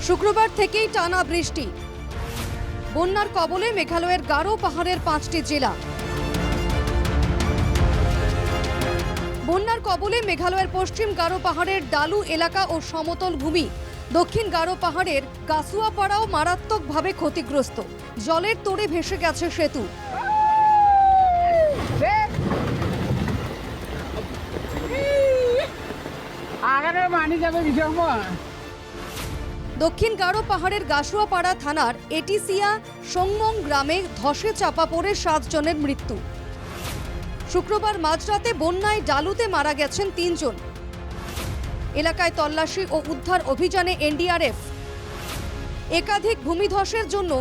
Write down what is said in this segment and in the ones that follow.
শুক্রবার থেকেই টানা বৃষ্টি। বন্যার কবলে মেঘালয়ের গারো পাহাড়ের 5টি জেলা। বন্যার কবলে মেঘালয়ের পশ্চিম গারো পাহাড়ের ডালু এলাকা ও সমতল ভূমি। দক্ষিণ গারো পাহাড়ের গাসুয়াপাড়াও মারাত্মকভাবে ক্ষতিগ্রস্ত। জলের তোড়ে ভেসে গেছে সেতু। দক্ষিণ গারো পাহাড়ের গাসুয়াপাড়া থানার এটিসিয়া সংমং গ্রামে ধসে চাপা পড়ে 7 জনের মৃত্যু। শুক্রবার মাঝরাতে বন্যায় ডালুতে মারা গেছেন 3 জন। এলাকায় তল্লাশি ও উদ্ধার অভিযানে এনডিআরএফ। একাধিক ভূমিধসের জন্য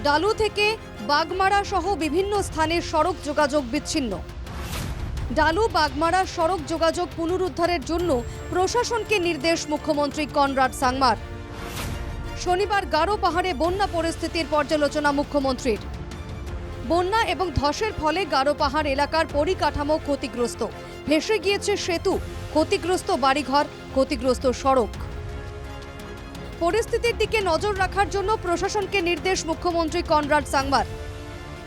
ডালু থেকে বাগমারা সহ বিভিন্ন স্থানের সড়ক যোগাযোগ বিচ্ছিন্ন। ডালু বাগমারা সড়ক যোগাযোগ পুনরুদ্ধারের জন্য প্রশাসনকে নির্দেশ মুখ্যমন্ত্রী কনরাড সাংমার। শনিবার গারো পাহাড়ে বন্যা পরিস্থিতির পর্যালোচনা মুখ্যমন্ত্রীর। বন্যা এবং ধসের ফলে গারো পাহাড় এলাকার পরিকাঠামো ক্ষতিগ্রস্ত। ভেসে গিয়েছে সেতু, ক্ষতিগ্রস্ত বাড়িঘর, ক্ষতিগ্রস্ত সড়ক। পরিস্থিতির দিকে নজর রাখার জন্য প্রশাসনকে নির্দেশ মুখ্যমন্ত্রী কনরাড সাংমার।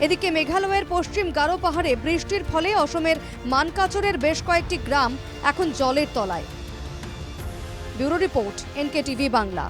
এদিকে মেঘালয়ের পশ্চিম গারো পাহাড়ে বৃষ্টির ফলে অসমের মানকাচরের বেশ কয়েকটি গ্রাম এখন জলের তলায়। Bureau report, NKTV Bangla.